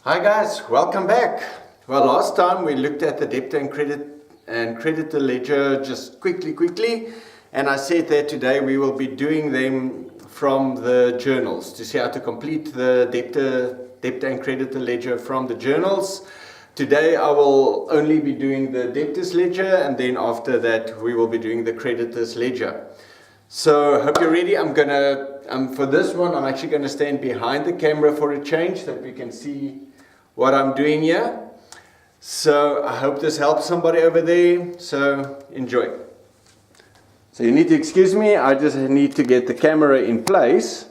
Hi guys, welcome back. Well, last time we looked at the debtor and creditor ledger just quickly, and I said that today we will be doing them from the journals to see how to complete the debtor and creditor ledger from the journals. Today I will only be doing the debtors ledger, and then after that we will be doing the creditors ledger. So hope you're ready. For this one I'm actually going to stand behind the camera for a change so that we can see what I'm doing here. So I hope this helps somebody over there. So enjoy. So you need to excuse me, I just need to get the camera in place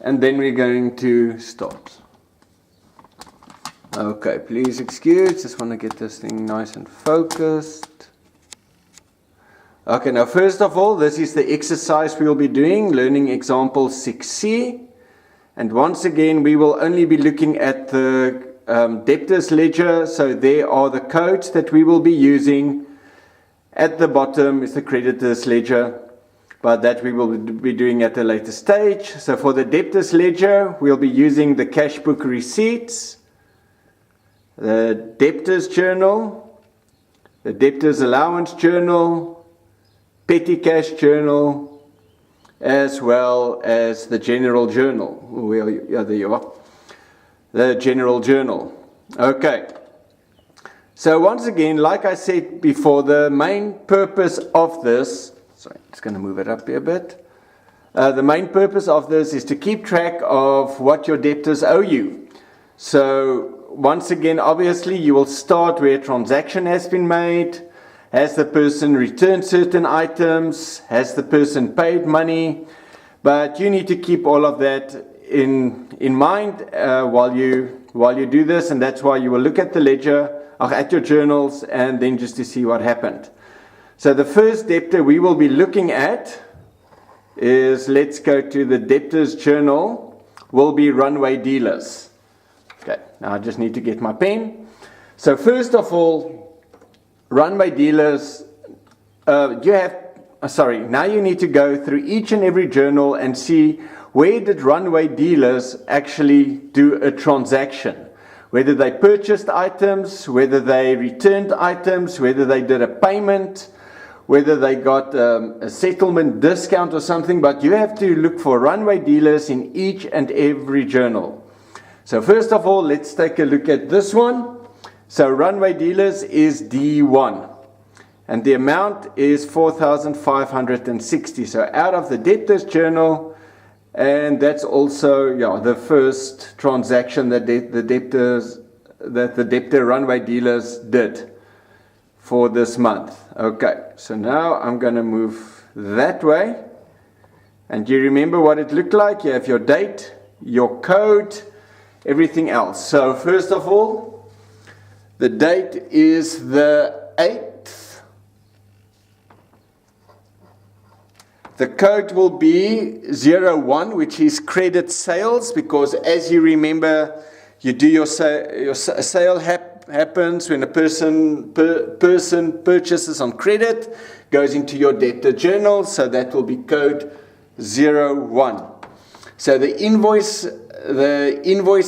and then we're going to start. Okay, please excuse, just want to get this thing nice and focused. Okay, now first of all, this is the exercise we'll be doing, learning example 6C. And once again, we will only be looking at the debtors ledger. So there are the codes that we will be using. At the bottom is the creditors ledger, but that we will be doing at a later stage. So for the debtors ledger, we'll be using the cash book receipts, the debtors journal, the debtors allowance journal, petty cash journal, as well as the general journal. Well, yeah, there you are. The general journal. Okay. So once again, like I said before, the main purpose of this, sorry, just going to move it up here a bit. The main purpose of this is to keep track of what your debtors owe you. So once again, obviously, you will start where a transaction has been made. Has the person returned certain items? Has the person paid money? But you need to keep all of that in mind while you do this, and that's why you will look at the ledger, at your journals, and then just to see what happened. So the first debtor we will be looking at is, let's go to the debtors journal, will be runway dealers. Okay, now I just need to get my pen. So first of all, runway dealers, now you need to go through each and every journal and see where did runway dealers actually do a transaction. Whether they purchased items, whether they returned items, whether they did a payment, whether they got a settlement discount or something, but you have to look for runway dealers in each and every journal. So first of all, let's take a look at this one. So runway dealers is D1 and the amount is 4,560. So out of the debtors journal, and that's also the first transaction that the debtor runway dealers did for this month. Okay, so now I'm going to move that way, and you remember what it looked like. You have your date, your code, everything else. So first of all, the date is the 8th. The code will be 01, which is credit sales, because as you remember, you do your sale happens when a person purchases on credit, goes into your debtor journal, so that will be code 01. So the invoice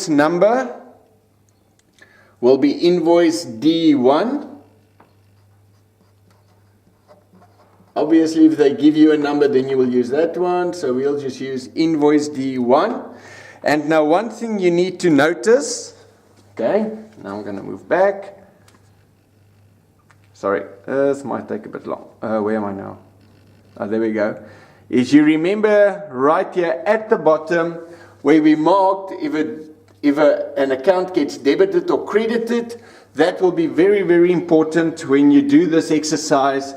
number will be invoice D1. Obviously, if they give you a number, then you will use that one. So we'll just use invoice D1. And now one thing you need to notice, okay, now I'm going to move back. Sorry, this might take a bit long. Where am I now? Oh, there we go. Is you remember right here at the bottom where we marked if an account gets debited or credited, that will be very, very important when you do this exercise,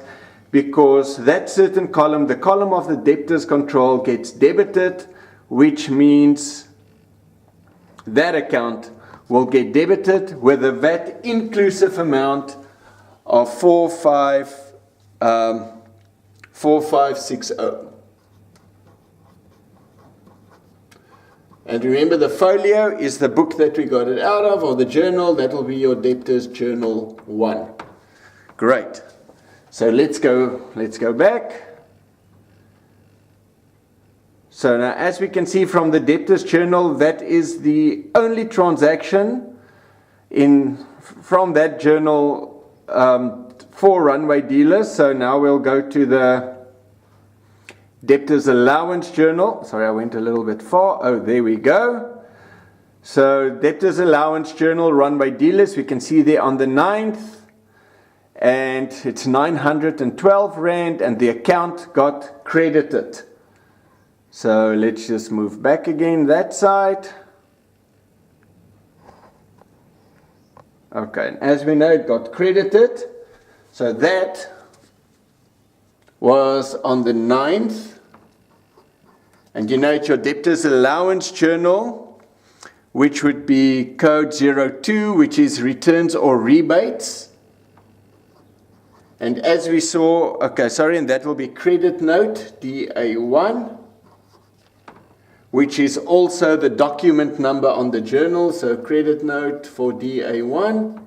because that certain column, the column of the debtors control, gets debited, which means that account will get debited with a VAT inclusive amount of 4560. And remember, the folio is the book that we got it out of, or the journal. That will be your debtors journal 1. Great. So let's go back. So now, as we can see from the Debtors Journal, that is the only transaction from that journal for runway dealers. So now we'll go to the Debtors Allowance Journal. Sorry, I went a little bit far. Oh, there we go. So Debtors Allowance Journal, runway dealers, we can see there on the 9th. And it's 912 Rand, and the account got credited. So let's just move back again that side. Okay, and as we know, it got credited. So that was on the 9th. And you know, it's your Debtors Allowance Journal, which would be code 02, which is returns or rebates. And as we saw, and that will be credit note, DA1, which is also the document number on the journal, so credit note for DA1.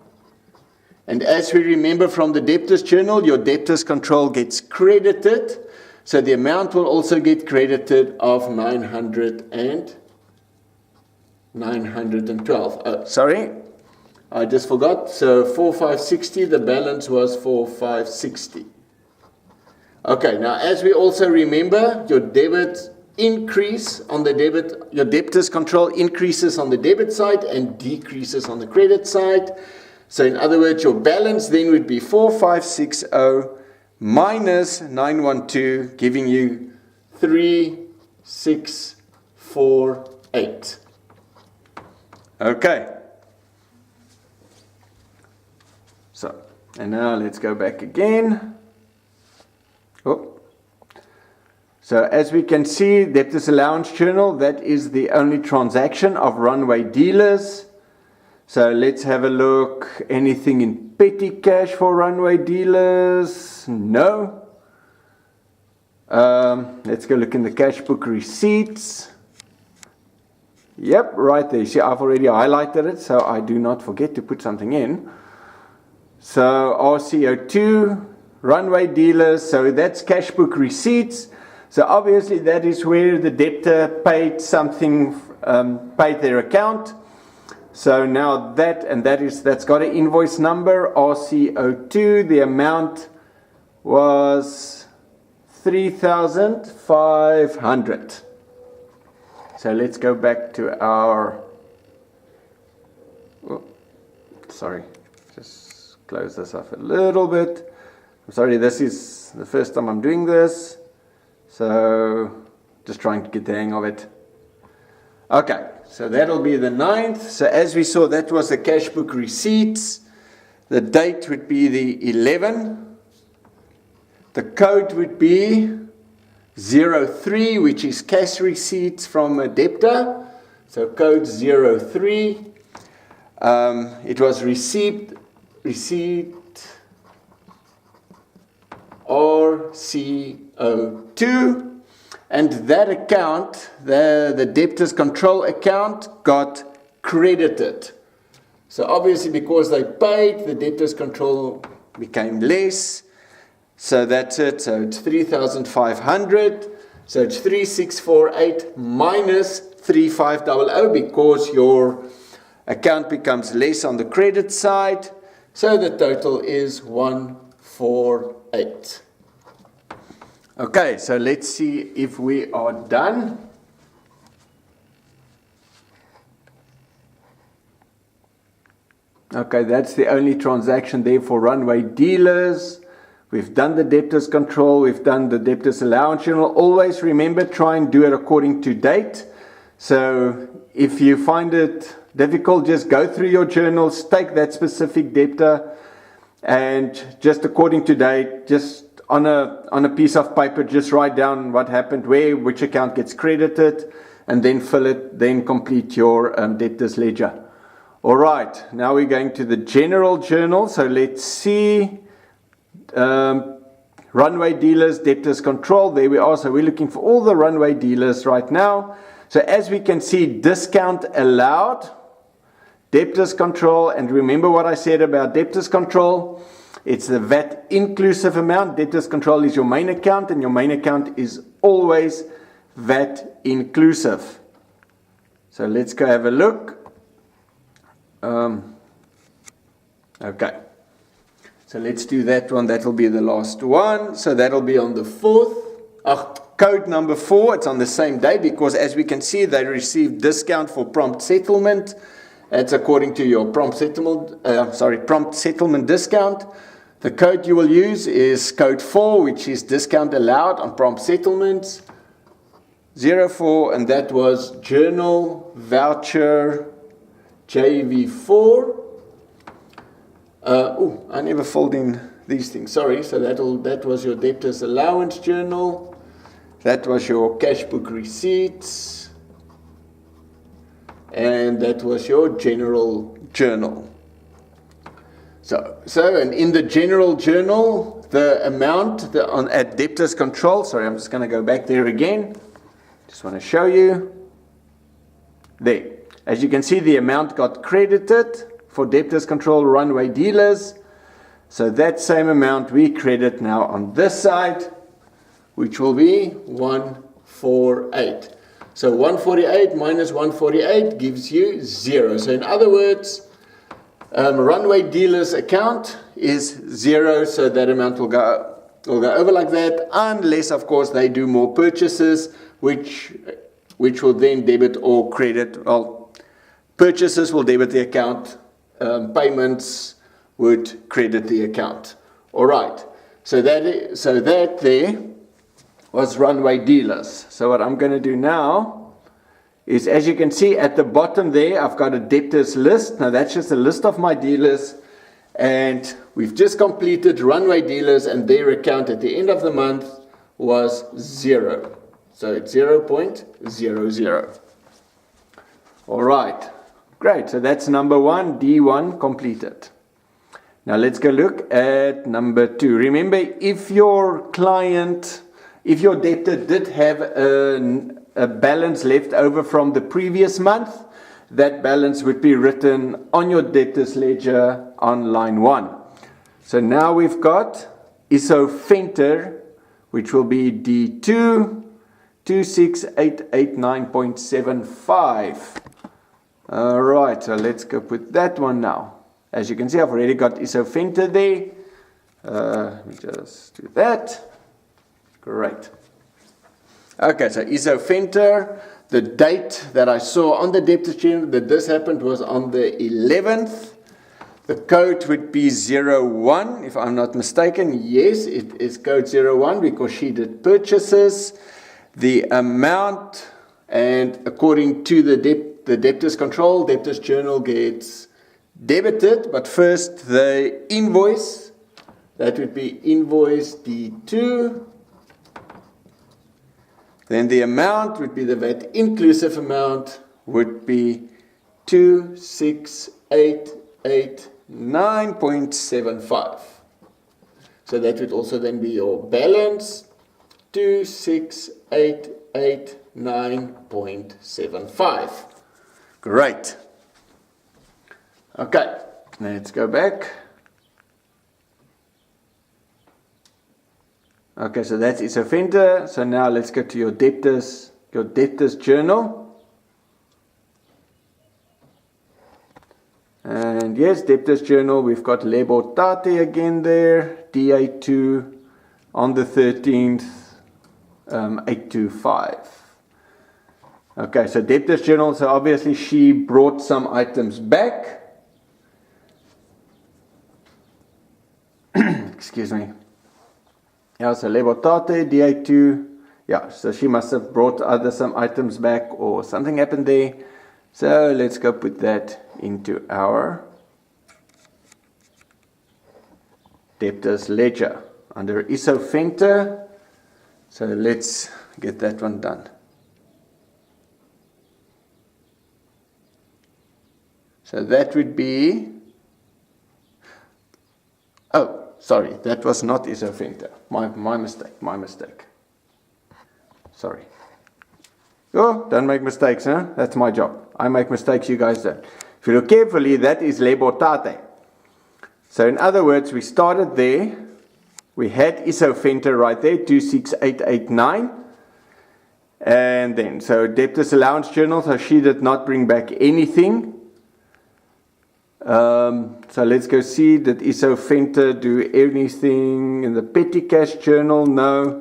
And as we remember from the Debtors Journal, your debtors control gets credited, so the amount will also get credited of 912. Oh, sorry, I just forgot. So 4560, the balance was 4560. Okay, now as we also remember, your debits increase on the debit, your debtors control increases on the debit side and decreases on the credit side. So in other words, your balance then would be 4560 minus 912, giving you 3648. Okay. So, and now let's go back again. Oh. So as we can see, Debtors Allowance Journal, that is the only transaction of runway dealers. So let's have a look. Anything in petty cash for runway dealers? No. Let's go look in the cash book receipts. Yep, right there. See, I've already highlighted it, so I do not forget to put something in. So RCO2, runway dealers, so that's cash book receipts. So obviously that is where the debtor paid something, paid their account. So now that's got an invoice number, RCO2. The amount was 3,500. So let's go back to our, just close this off a little bit. I'm sorry, this is the first time I'm doing this. So, just trying to get the hang of it. Okay, so that'll be the 9th. So as we saw, that was the cash book receipts. The date would be the 11th. The code would be 03, which is cash receipts from a debtor. So code 03. It was receipt RCO2, and that account, the debtors control account, got credited. So obviously because they paid, the debtors control became less. So that's it. So it's 3,500. So it's 3648 minus 3500 because your account becomes less on the credit side. So the total is 148. Okay, so let's see if we are done. Okay, that's the only transaction there for runway dealers. We've done the debtors control, we've done the debtors allowance journal. Always remember, try and do it according to date. So if you find it difficult, just go through your journals, take that specific debtor, and just according to date, just on a piece of paper, just write down what happened, which account gets credited, and then fill it, then complete your debtors ledger. All right, now we're going to the general journal. So let's see. Runway dealers, debtors control. There we are. So we're looking for all the runway dealers right now. So as we can see, discount allowed, debtors control, and remember what I said about debtors control. It's the VAT inclusive amount. Debtors control is your main account, and your main account is always VAT inclusive. So let's go have a look. Okay. So let's do that one. That will be the last one. So that will be on the 4th. Code number 4. It's on the same day because as we can see, they received discount for prompt settlement. It's according to your prompt settlement discount. The code you will use is code 4, which is discount allowed on prompt settlements. 04, and that was journal voucher JV4. I never filled in these things. Sorry. So that was your debtors allowance journal. That was your cash book receipts. And that was your general journal. So and in the general journal, the amount at debtors control. Sorry, I'm just going to go back there again. Just want to show you. There. As you can see, the amount got credited for debtors control runway dealers. So that same amount we credit now on this side, which will be 148. So 148 minus 148 gives you 0. So in other words, runway dealers account is 0. So that amount will go over like that, unless of course they do more purchases, which will then debit or credit. Well, purchases will debit the account. Payments would credit the account. All right. So that there was runway dealers. So what I'm going to do now is, as you can see at the bottom there, I've got a debtors list. Now that's just a list of my dealers, and we've just completed runway dealers, and their account at the end of the month was 0. So it's 0.00. All right. Great, so that's number 1, D1 completed. Now let's go look at number 2. Remember, if your debtor did have a balance left over from the previous month, that balance would be written on your debtors ledger on line 1. So now we've got ISO Venter, which will be D2 26889.75. Alright, so let's go put that one now. As you can see, I've already got ISO Venter there. Let me just do that. Great. Okay, so ISO Venter, the date that I saw on the debtors journal that this happened was on the 11th. The code would be 01, if I'm not mistaken. Yes, it is code 01 because she did purchases. The amount, and according to the debtors control, debtors journal gets debited, but first the invoice, that would be invoice D2. Then the amount would be the VAT inclusive amount, would be 26889.75. So that would also then be your balance, 26889.75. Great. Okay, let's go back. Okay, so that's ISO Venter. So now let's go to your debtors journal. And yes, debtors journal, we've got Lebo Tate again there, DA2 on the 13th, 825. Okay, so debtors journal, so obviously she brought some items back. Excuse me. Yeah, so Lebo Tate, DA2. Yeah, so she must have brought some items back or something happened there. So let's go put that into our Debtors Ledger under ISO Venter. So let's get that one done. So that would be, oh, sorry, that was not ISO Venter. My mistake. Sorry. Oh, don't make mistakes, huh? That's my job. I make mistakes, you guys don't. If you look carefully, that is Lebo Tate. So in other words, we started there. We had ISO Venter right there, 26889. And then, so debtors allowance journal, so she did not bring back anything. So let's go see, did ISO Venter do anything in the petty cash journal? No.